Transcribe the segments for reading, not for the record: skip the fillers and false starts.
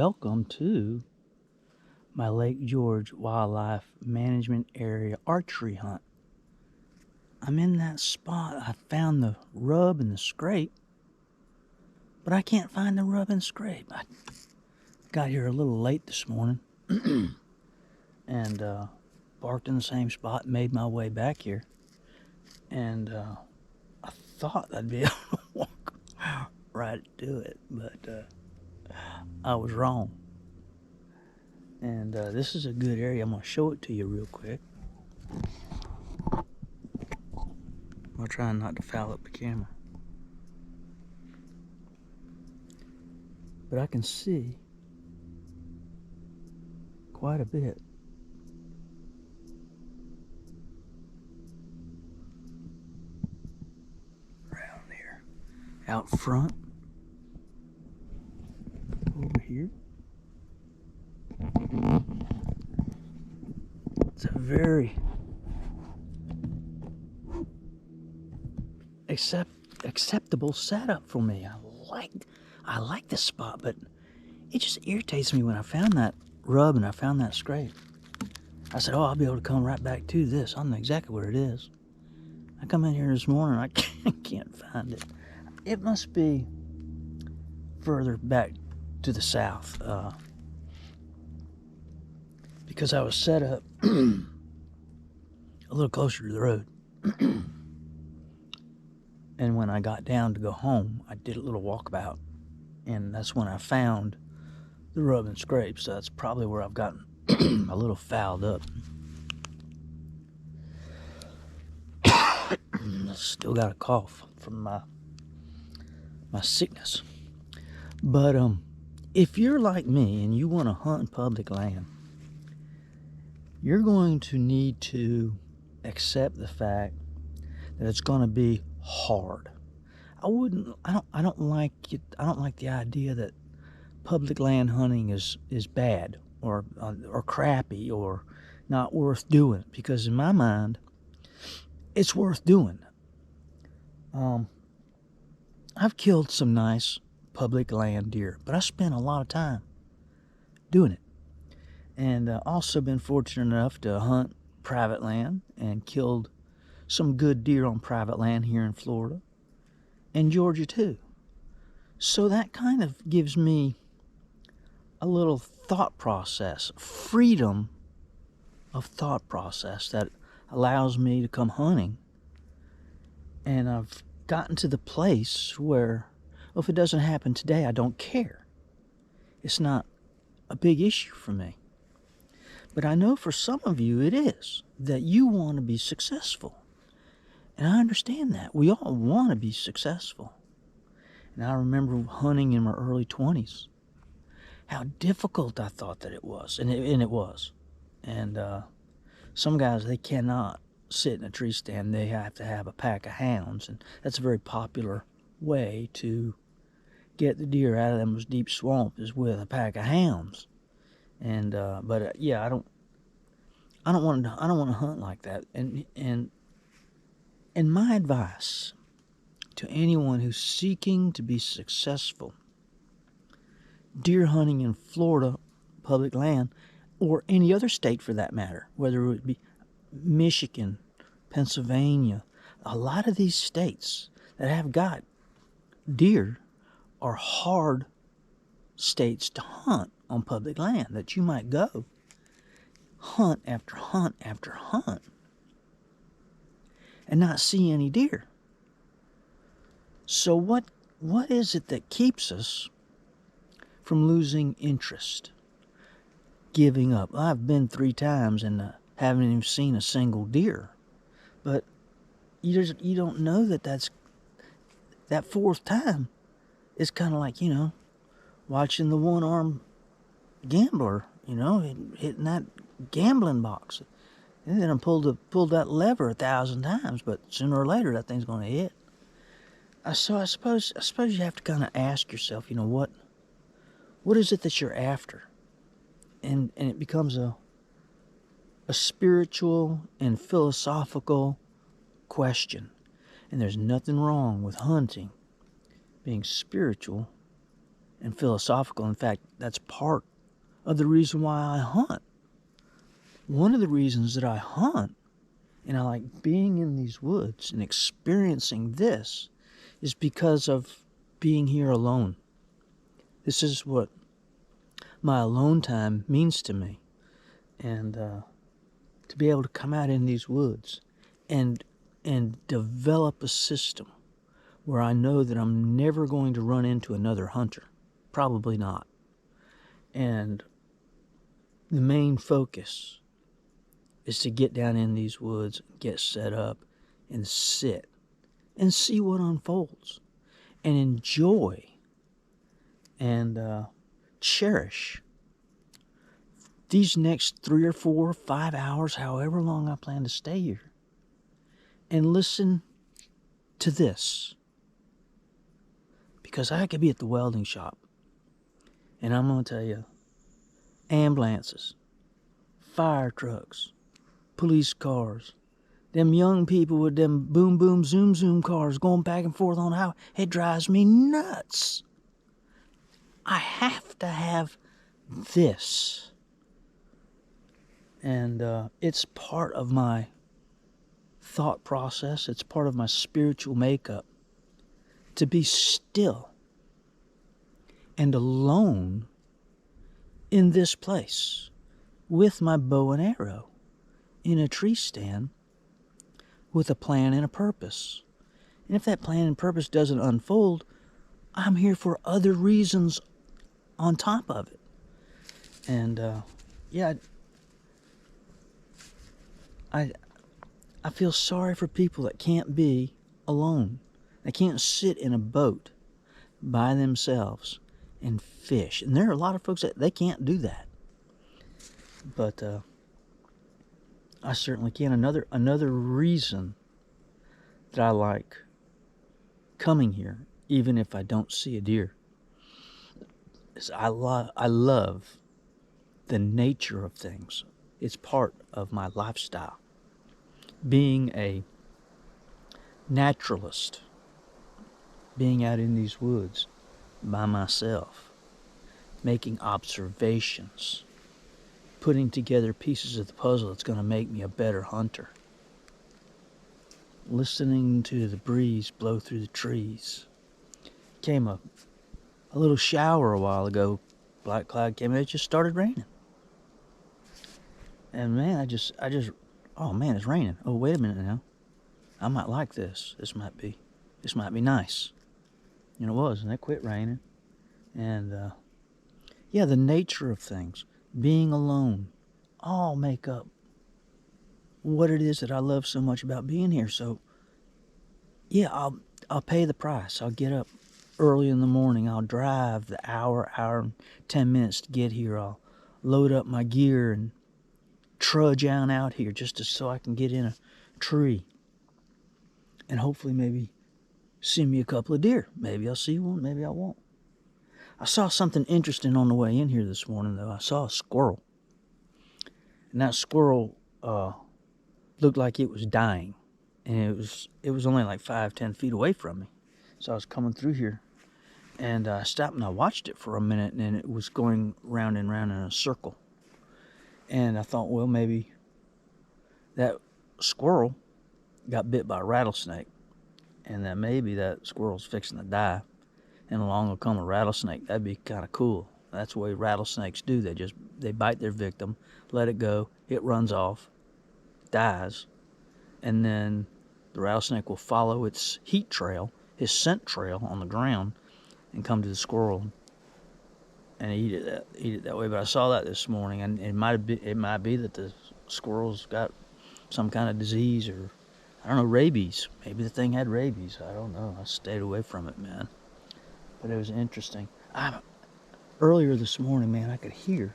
welcome to my Lake George Wildlife Management Area archery hunt. I'm in that spot. I found the rub and the scrape, but I can't find the rub and scrape. I got here a little late this morning and parked in the same spot, made my way back here, and I thought I'd be able to walk right to it, but I was wrong. And this is a good area. I'm going to show it to you real quick. I'm trying not to foul up the camera. But I can see quite a bit. Around here. Out front. Over here. It's a very acceptable setup for me. I like this spot, but it just irritates me when I found that rub and I found that scrape. I said, oh, I'll be able to come right back to this. I know exactly where it is. I come in here this morning, I can't find it. It must be further back to the south, because I was set up a little closer to the road. And when I got down to go home, I did a little walkabout, and that's when I found the rub and scrape. So that's probably where I've gotten a little fouled up. Still got a cough from my sickness. But if you're like me and you want to hunt public land, you're going to need to accept the fact that it's going to be hard. I don't like it. I don't like the idea that public land hunting is bad or crappy or not worth doing, because in my mind it's worth doing. I've killed some nice public land deer, but I spent a lot of time doing it, and also been fortunate enough to hunt private land and killed some good deer on private land here in Florida and Georgia too. So that kind of gives me a little thought process, freedom of thought process that allows me to come hunting. And I've gotten to the place where, well, if it doesn't happen today, I don't care. It's not a big issue for me. But I know for some of you it is, that you want to be successful. And I understand that. We all want to be successful. And I remember hunting in my early 20s, how difficult I thought that it was. And it was. And some guys, they cannot sit in a tree stand. They have to have a pack of hounds. And that's a very popular way to get the deer out of those deep swamps, is with a pack of hounds. And yeah, I don't want to hunt like that. And my advice to anyone who's seeking to be successful deer hunting in Florida, public land, or any other state for that matter, whether it would be Michigan, Pennsylvania, a lot of these states that have got deer are hard states to hunt on public land, that you might go hunt after hunt after hunt and not see any deer. So what is it that keeps us from losing interest, giving up? I've been 3 times and haven't even seen a single deer. But you don't know that that 4th time is kind of like, watching the one-armed gambler, hitting that gambling box. And then I pulled that lever 1,000 times, but sooner or later that thing's going to hit. So I suppose you have to kind of ask yourself, what is it that you're after? And it becomes a spiritual and philosophical question. And there's nothing wrong with hunting being spiritual and philosophical. In fact, that's part of the reason why I hunt. One of the reasons that I hunt and I like being in these woods and experiencing this is because of being here alone. This is what my alone time means to me. And to be able to come out in these woods and develop a system where I know that I'm never going to run into another hunter. Probably not. And the main focus is to get down in these woods, get set up, and sit and see what unfolds and enjoy and cherish these next 3 or 4 or 5 hours, however long I plan to stay here, and listen to this. Because I could be at the welding shop, and I'm going to tell you, ambulances, fire trucks, police cars, them young people with them boom, boom, zoom, zoom cars going back and forth on the highway, it drives me nuts. I have to have this. And it's part of my thought process. It's part of my spiritual makeup to be still and alone in this place with my bow and arrow in a tree stand with a plan and a purpose. And if that plan and purpose doesn't unfold, I'm here for other reasons on top of it. And yeah, I feel sorry for people that can't be alone. They can't sit in a boat by themselves and fish. And there are a lot of folks that they can't do that. But I certainly can. Another reason that I like coming here, even if I don't see a deer, is I love the nature of things. It's part of my lifestyle. Being a naturalist, being out in these woods by myself, making observations, putting together pieces of the puzzle that's going to make me a better hunter, listening to the breeze blow through the trees. Came a little shower a while ago. Black cloud came in. It just started raining. And man, I just, oh man, it's raining. Oh, wait a minute now. I might like this. This might be nice. And it was, and it quit raining. And yeah, the nature of things, being alone, all make up what it is that I love so much about being here. So yeah, I'll pay the price. I'll get up early in the morning. I'll drive the hour and 10 minutes to get here. I'll load up my gear and trudge on out here just so I can get in a tree and hopefully maybe see me a couple of deer. Maybe I'll see one, maybe I won't. I saw something interesting on the way in here this morning, though. I saw a squirrel. And that squirrel looked like it was dying. And it was only like 5-10 feet away from me. So I was coming through here. And I stopped and I watched it for a minute. And it was going round and round in a circle. And I thought, well, maybe that squirrel got bit by a rattlesnake. And that maybe that squirrel's fixing to die. And along will come a rattlesnake. That'd be kind of cool. That's the way rattlesnakes do. They bite their victim, let it go, it runs off, dies, and then the rattlesnake will follow its heat trail, his scent trail on the ground, and come to the squirrel and eat it that way. But I saw that this morning, and it might be that the squirrel's got some kind of disease, or I don't know, rabies. Maybe the thing had rabies. I don't know. I stayed away from it, man. But it was interesting. Earlier this morning, man, I could hear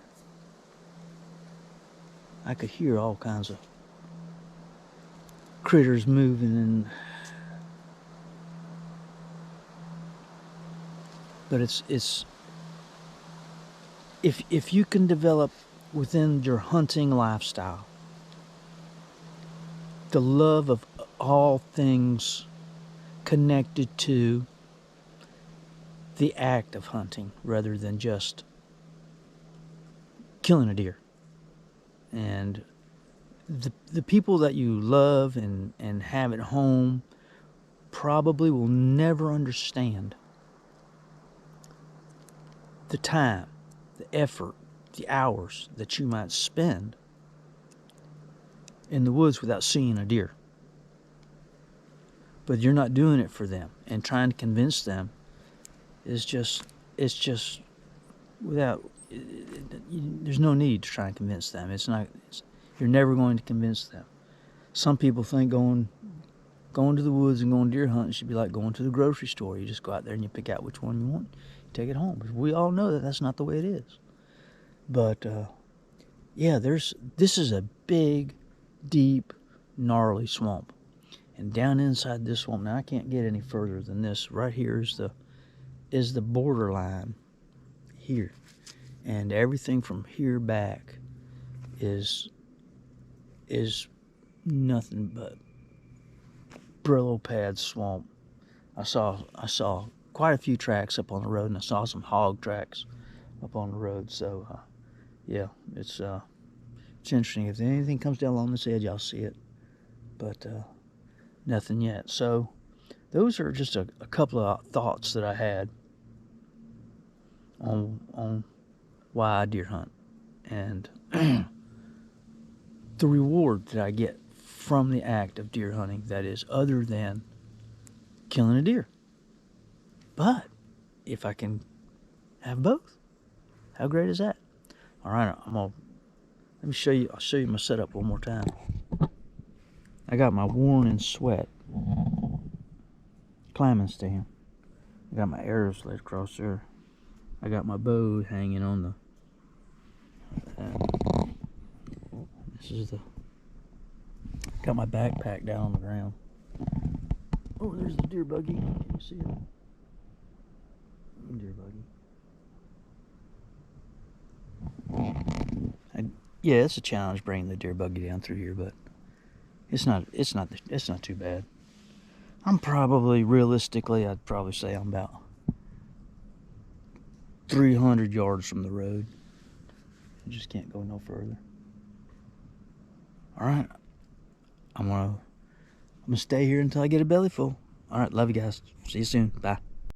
all kinds of critters moving, but it's if you can develop within your hunting lifestyle the love of all things connected to the act of hunting rather than just killing a deer. And the people that you love and have at home probably will never understand the time, the effort, the hours that you might spend in the woods without seeing a deer. But you're not doing it for them, and trying to convince them is just, it's just without, there's no need to try and convince them. You're never going to convince them. Some people think going to the woods and going deer hunting should be like going to the grocery store. You just go out there and you pick out which one you want, you take it home. We all know that that's not the way it is. But yeah, this is a big, deep, gnarly swamp. And down inside this swamp, now I can't get any further than this. Right here is the borderline here. And everything from here back is nothing but Brillo pad swamp. I saw quite a few tracks up on the road, and I saw some hog tracks up on the road. So yeah, it's interesting. If anything comes down along this edge, I'll see it, but nothing yet. So those are just a couple of thoughts that I had on why I deer hunt, and the reward that I get from the act of deer hunting that is other than killing a deer. But if I can have both, how great is that? All right, let me show you. I'll show you my setup one more time. I got my worn and sweat climbing stand. I got my arrows laid across there. I got my bow hanging on the. This is the. Got my backpack down on the ground. Oh, there's the deer buggy. Can you see it? Deer buggy. Yeah, it's a challenge bringing the deer buggy down through here, but it's not too bad. I'm probably, realistically, I'd probably say I'm about 300 yards from the road. I just can't go no further. All right, I'm gonna stay here until I get a belly full. All right, love you guys. See you soon. Bye.